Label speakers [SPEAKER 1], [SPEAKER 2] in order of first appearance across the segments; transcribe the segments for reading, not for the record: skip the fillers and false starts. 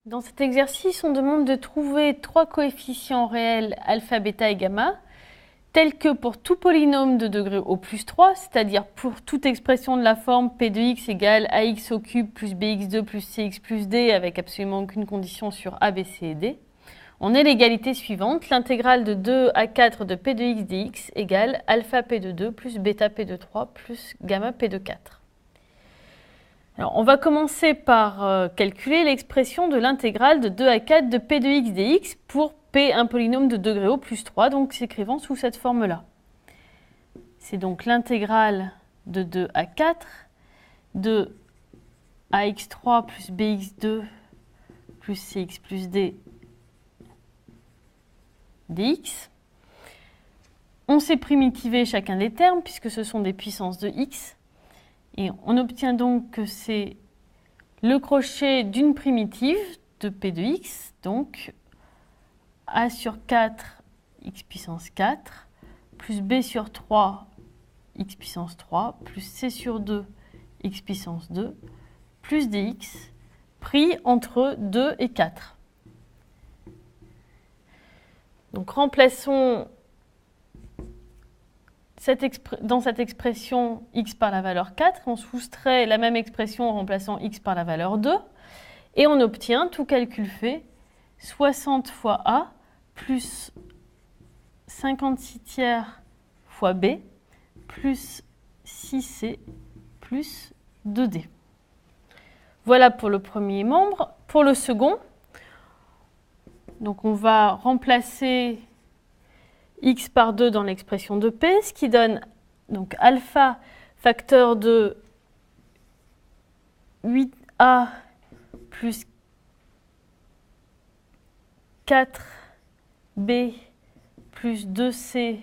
[SPEAKER 1] Dans cet exercice, on demande de trouver trois coefficients réels alpha, bêta et gamma, tels que pour tout polynôme de degré au plus 3, c'est-à-dire pour toute expression de la forme p de x égale ax au cube plus bx2 plus cx plus d avec absolument aucune condition sur a, b, c et d. On a l'égalité suivante, l'intégrale de 2 à 4 de p de x dx égale alpha p de 2 plus bêta p de 3 plus gamma p de 4. Alors, on va commencer par calculer l'expression de l'intégrale de 2 à 4 de p de x dx pour p un polynôme de degré au plus 3, donc s'écrivant sous cette forme-là. C'est donc l'intégrale de 2 à 4 de ax3 plus bx2 plus cx plus d dx. On sait primitiver chacun des termes puisque ce sont des puissances de x. Et on obtient donc que c'est le crochet d'une primitive de p de x, donc a sur 4 x puissance 4, plus b sur 3 x puissance 3, plus c sur 2 x puissance 2, plus dx, pris entre 2 et 4. Donc remplaçons dans cette expression x par la valeur 4, on soustrait la même expression en remplaçant x par la valeur 2, et on obtient, tout calcul fait, 60 fois a plus 56 tiers fois b plus 6c plus 2d. Voilà pour le premier membre. Pour le second, donc on va remplacer x par 2 dans l'expression de p, ce qui donne donc alpha facteur de 8a plus 4b plus 2c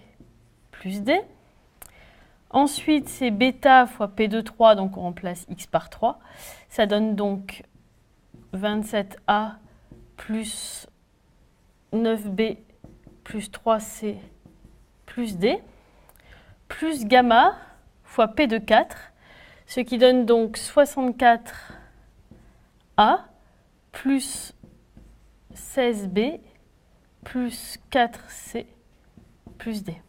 [SPEAKER 1] plus d. Ensuite, c'est bêta fois p de 3, donc on remplace x par 3. Ça donne donc 27a plus 9b plus 3c plus d, plus gamma fois p de 4, ce qui donne donc 64a plus 16b plus 4c plus d.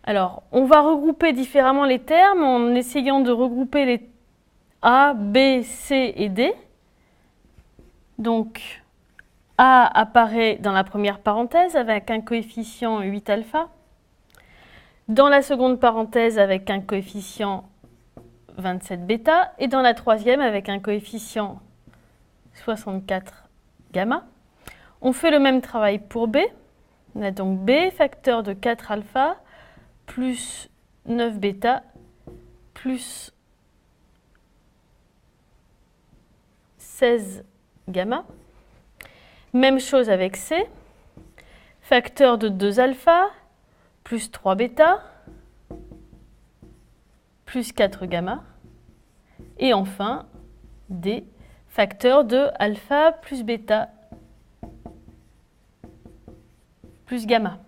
[SPEAKER 1] Alors, on va regrouper différemment les termes en essayant de regrouper les a, b, c et d. Donc, a apparaît dans la première parenthèse avec un coefficient 8 alpha, dans la seconde parenthèse avec un coefficient 27 bêta, et dans la troisième avec un coefficient 64 gamma. On fait le même travail pour b. On a donc b facteur de 4 alpha plus 9 bêta plus 16 gamma. Même chose avec C, facteur de 2 alpha, plus 3 bêta, plus 4 gamma. Et enfin, D, facteur de alpha plus bêta, plus gamma.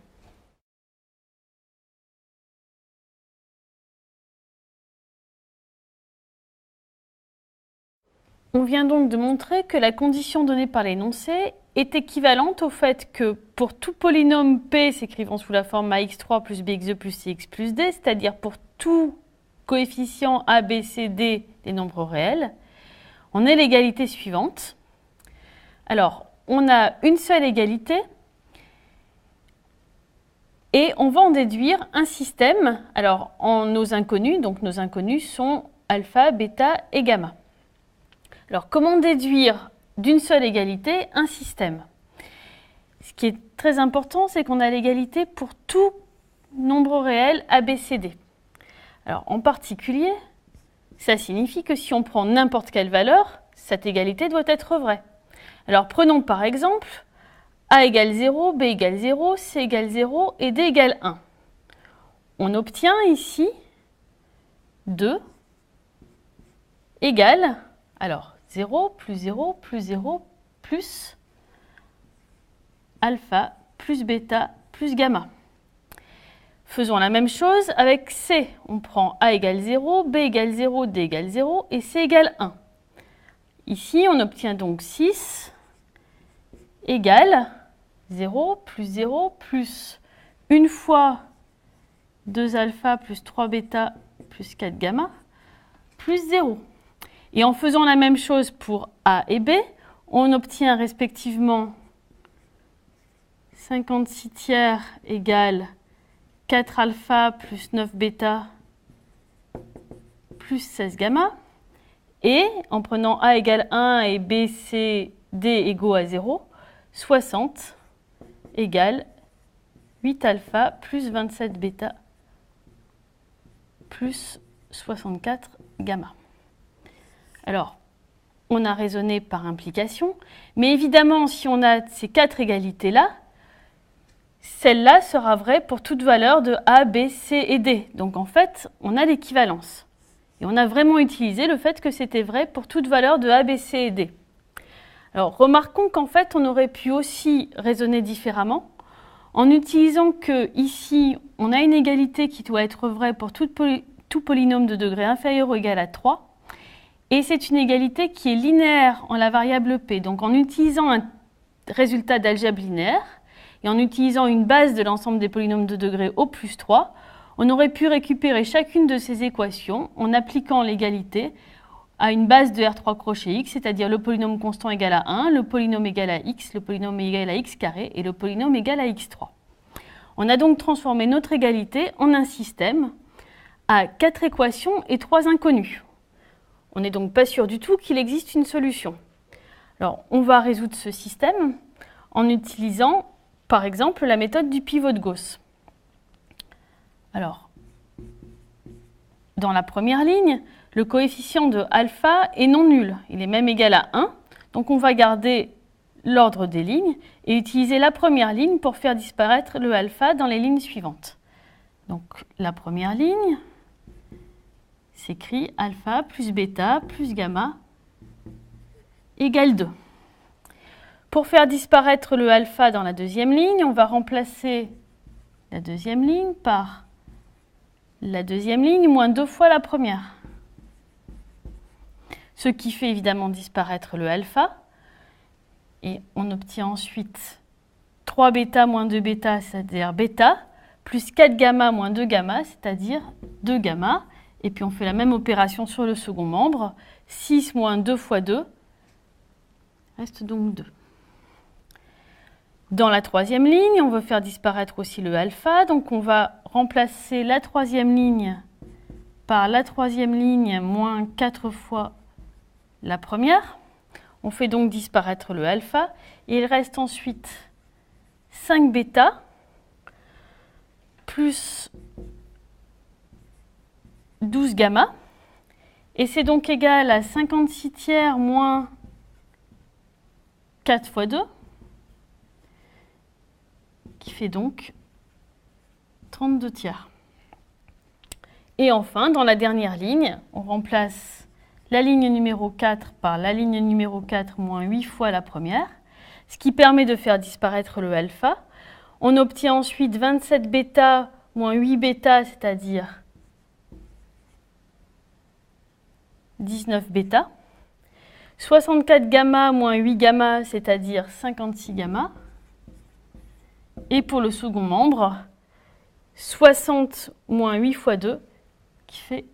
[SPEAKER 1] On vient donc de montrer que la condition donnée par l'énoncé est équivalente au fait que pour tout polynôme P s'écrivant sous la forme ax3 plus bx2 plus cx plus d, c'est-à-dire pour tout coefficient a, b, c, d des nombres réels, on a l'égalité suivante. Alors, on a une seule égalité et on va en déduire un système. Alors, en nos inconnus, donc nos inconnus sont alpha, bêta et gamma. Alors, comment déduire d'une seule égalité un système? Ce qui est très important, c'est qu'on a l'égalité pour tout nombre réel ABCD. Alors, en particulier, ça signifie que si on prend n'importe quelle valeur, cette égalité doit être vraie. Alors, prenons par exemple A égale 0, B égale 0, C égale 0 et D égale 1. On obtient ici 2 égale, alors, 0 plus 0 plus 0 plus alpha plus bêta plus gamma. Faisons la même chose avec C. On prend A égale 0, B égale 0, D égale 0 et C égale 1. Ici, on obtient donc 6 égale 0 plus 1 fois 2 alpha plus 3 bêta plus 4 gamma plus 0. Et en faisant la même chose pour A et B, on obtient respectivement 56 tiers égale 4 alpha plus 9 bêta plus 16 gamma. Et en prenant A égale 1 et B, C, D égaux à 0, 60 égale 8 alpha plus 27 bêta plus 64 gamma. Alors, on a raisonné par implication, mais évidemment, si on a ces 4 égalités-là, celle-là sera vraie pour toute valeur de A, B, C et D. Donc en fait, on a l'équivalence. Et on a vraiment utilisé le fait que c'était vrai pour toute valeur de A, B, C et D. Alors, remarquons qu'en fait, on aurait pu aussi raisonner différemment en utilisant que ici, on a une égalité qui doit être vraie pour tout polynôme de degré inférieur ou égal à 3. Et c'est une égalité qui est linéaire en la variable P. Donc, en utilisant un résultat d'algèbre linéaire et en utilisant une base de l'ensemble des polynômes de degré au plus 3, on aurait pu récupérer chacune de ces équations en appliquant l'égalité à une base de R3 crochet x, c'est-à-dire le polynôme constant égal à 1, le polynôme égal à x, le polynôme égal à x carré et le polynôme égal à x3. On a donc transformé notre égalité en un système à 4 équations et 3 inconnues. On n'est donc pas sûr du tout qu'il existe une solution. Alors, on va résoudre ce système en utilisant, par exemple, la méthode du pivot de Gauss. Alors, dans la première ligne, le coefficient de alpha est non nul. Il est même égal à 1. Donc, on va garder l'ordre des lignes et utiliser la première ligne pour faire disparaître le alpha dans les lignes suivantes. Donc, la première ligne s'écrit alpha plus bêta plus gamma égale 2. Pour faire disparaître le alpha dans la deuxième ligne, on va remplacer la deuxième ligne par la deuxième ligne moins 2 fois la première. Ce qui fait évidemment disparaître le alpha. Et on obtient ensuite 3 bêta moins 2 bêta, c'est-à-dire bêta, plus 4 gamma moins 2 gamma, c'est-à-dire 2 gamma. Et puis on fait la même opération sur le second membre. 6 moins 2 fois 2 reste donc 2. Dans la troisième ligne, on veut faire disparaître aussi le alpha. Donc on va remplacer la troisième ligne par la troisième ligne moins 4 fois la première. On fait donc disparaître le alpha. Et il reste ensuite 5 bêta plus 12 gamma. Et c'est donc égal à 56 tiers moins 4 fois 2, qui fait donc 32 tiers. Et enfin, dans la dernière ligne, on remplace la ligne numéro 4 par la ligne numéro 4 moins 8 fois la première, ce qui permet de faire disparaître le alpha. On obtient ensuite 27 bêta moins 8 bêta, c'est-à-dire 19 bêta. 64 gamma moins 8 gamma, c'est-à-dire 56 gamma. Et pour le second membre, 60 moins 8 fois 2, qui fait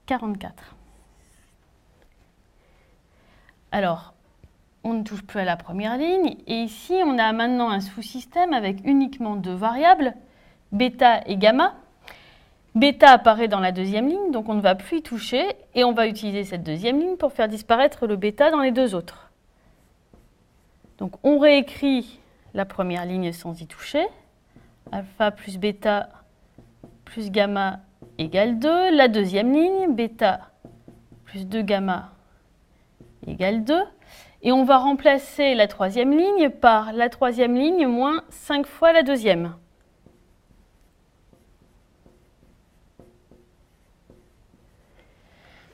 [SPEAKER 1] 44. Alors, on ne touche plus à la première ligne. Et ici, on a maintenant un sous-système avec uniquement 2 variables, bêta et gamma. Bêta apparaît dans la deuxième ligne, donc on ne va plus y toucher. Et on va utiliser cette deuxième ligne pour faire disparaître le bêta dans les deux autres. Donc, on réécrit la première ligne sans y toucher. Alpha plus bêta plus gamma égale 2. La deuxième ligne, bêta plus 2 gamma égale 2. Et on va remplacer la troisième ligne par la troisième ligne moins 5 fois la deuxième.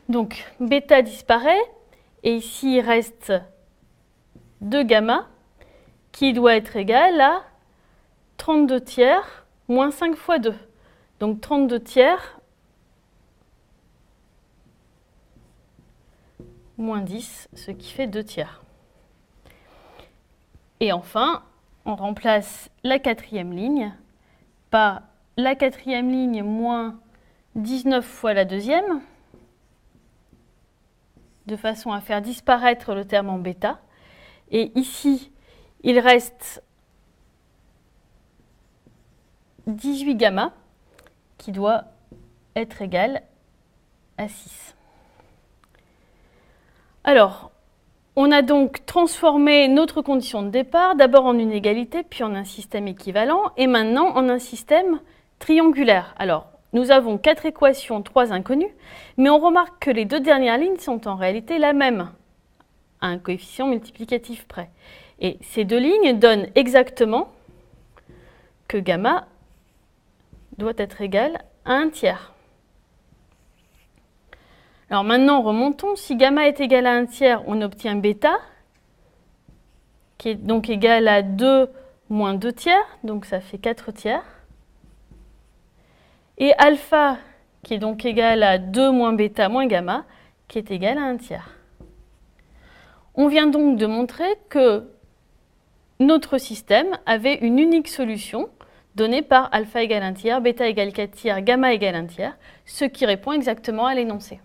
[SPEAKER 1] Donc, bêta disparaît, et ici il reste 2 gamma, qui doit être égal à 32 tiers moins 5 fois 2. Donc 32 tiers moins 10, ce qui fait 2 tiers. Et enfin, on remplace la quatrième ligne par la quatrième ligne moins 19 fois la deuxième, de façon à faire disparaître le terme en bêta. Et ici, il reste 18 gamma, qui doit être égal à 6. Alors, on a donc transformé notre condition de départ, d'abord en une égalité, puis en un système équivalent, et maintenant en un système triangulaire. Alors, nous avons 4 équations, 3 inconnues, mais on remarque que les 2 dernières lignes sont en réalité la même, à un coefficient multiplicatif près. Et ces 2 lignes donnent exactement que gamma doit être égal à 1 tiers. Alors maintenant, remontons. Si gamma est égal à 1 tiers, on obtient bêta, qui est donc égal à 2 moins 2 tiers, donc ça fait 4 tiers. Et alpha, qui est donc égal à 2 moins bêta moins gamma, qui est égal à 1 tiers. On vient donc de montrer que notre système avait une unique solution donnée par alpha égale 1 tiers, bêta égale 4 tiers, gamma égale 1 tiers, ce qui répond exactement à l'énoncé.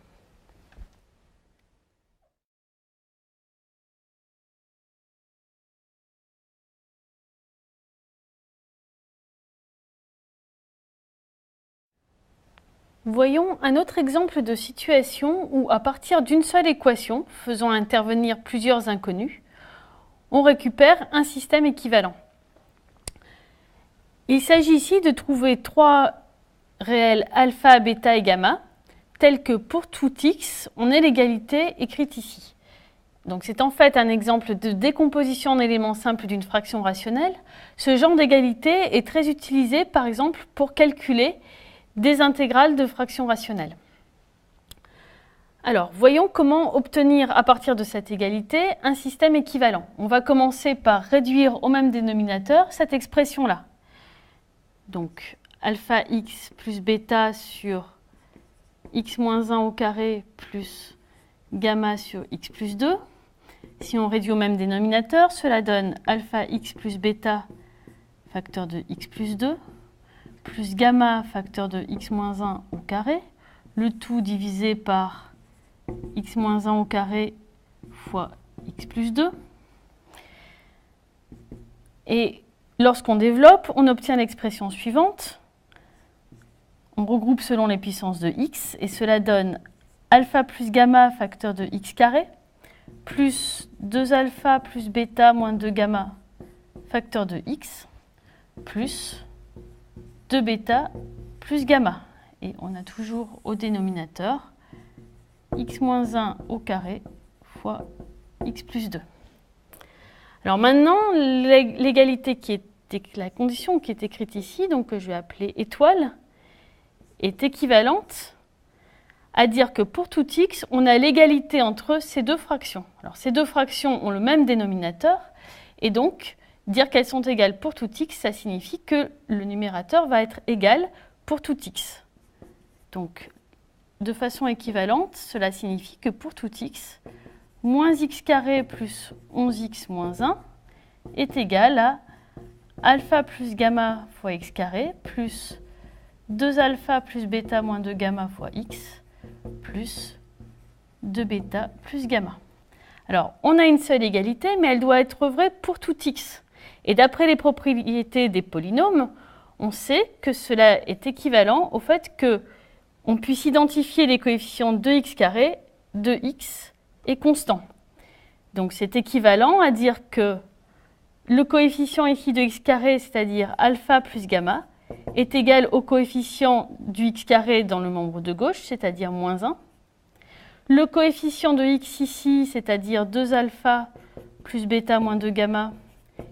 [SPEAKER 1] Voyons un autre exemple de situation où, à partir d'une seule équation, faisant intervenir plusieurs inconnus, on récupère un système équivalent. Il s'agit ici de trouver 3 réels alpha, bêta et gamma, tels que pour tout x, on ait l'égalité écrite ici. Donc c'est en fait un exemple de décomposition en éléments simples d'une fraction rationnelle. Ce genre d'égalité est très utilisé, par exemple, pour calculer des intégrales de fractions rationnelles. Alors, voyons comment obtenir à partir de cette égalité un système équivalent. On va commencer par réduire au même dénominateur cette expression-là. Donc, alpha x plus bêta sur x moins 1 au carré plus gamma sur x plus 2. Si on réduit au même dénominateur, cela donne alpha x plus bêta facteur de x plus 2 plus gamma facteur de x moins 1 au carré, le tout divisé par x moins 1 au carré fois x plus 2. Et lorsqu'on développe, on obtient l'expression suivante. On regroupe selon les puissances de x, et cela donne alpha plus gamma facteur de x carré, plus 2 alpha plus bêta moins 2 gamma facteur de x, plus 2 bêta plus gamma. Et on a toujours au dénominateur x moins 1 au carré fois x plus 2. Alors maintenant, l'égalité qui est la condition qui est écrite ici, donc que je vais appeler étoile, est équivalente à dire que pour tout x, on a l'égalité entre ces 2 fractions. Alors ces 2 fractions ont le même dénominateur, et donc dire qu'elles sont égales pour tout x, ça signifie que le numérateur va être égal pour tout x. Donc, de façon équivalente, cela signifie que pour tout x, moins x carré plus 11x moins 1 est égal à alpha plus gamma fois x carré plus 2 alpha plus bêta moins 2 gamma fois x plus 2 bêta plus gamma. Alors, on a une seule égalité, mais elle doit être vraie pour tout x. Et d'après les propriétés des polynômes, on sait que cela est équivalent au fait qu'on puisse identifier les coefficients de x carré, de x et constant. Donc c'est équivalent à dire que le coefficient ici de x carré, c'est-à-dire alpha plus gamma, est égal au coefficient du x carré dans le membre de gauche, c'est-à-dire moins 1. Le coefficient de x ici, c'est-à-dire 2 alpha plus bêta moins 2 gamma,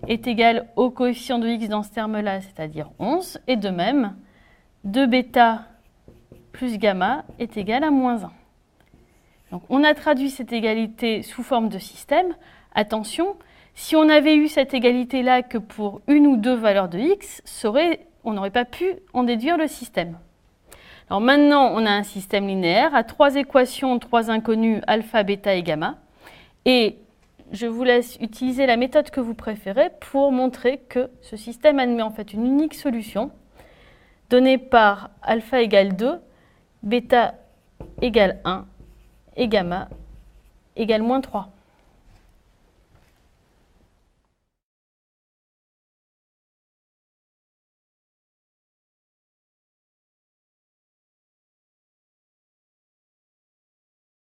[SPEAKER 1] est égal au coefficient de x dans ce terme-là, c'est-à-dire 11. Et de même, 2 bêta plus gamma est égal à moins 1. Donc on a traduit cette égalité sous forme de système. Attention, si on avait eu cette égalité-là que pour une ou deux valeurs de x, on n'aurait pas pu en déduire le système. Alors maintenant, on a un système linéaire à 3 équations, 3 inconnus, alpha, bêta et gamma. Et je vous laisse utiliser la méthode que vous préférez pour montrer que ce système admet en fait une unique solution donnée par alpha égale 2, bêta égale 1 et gamma égale -3.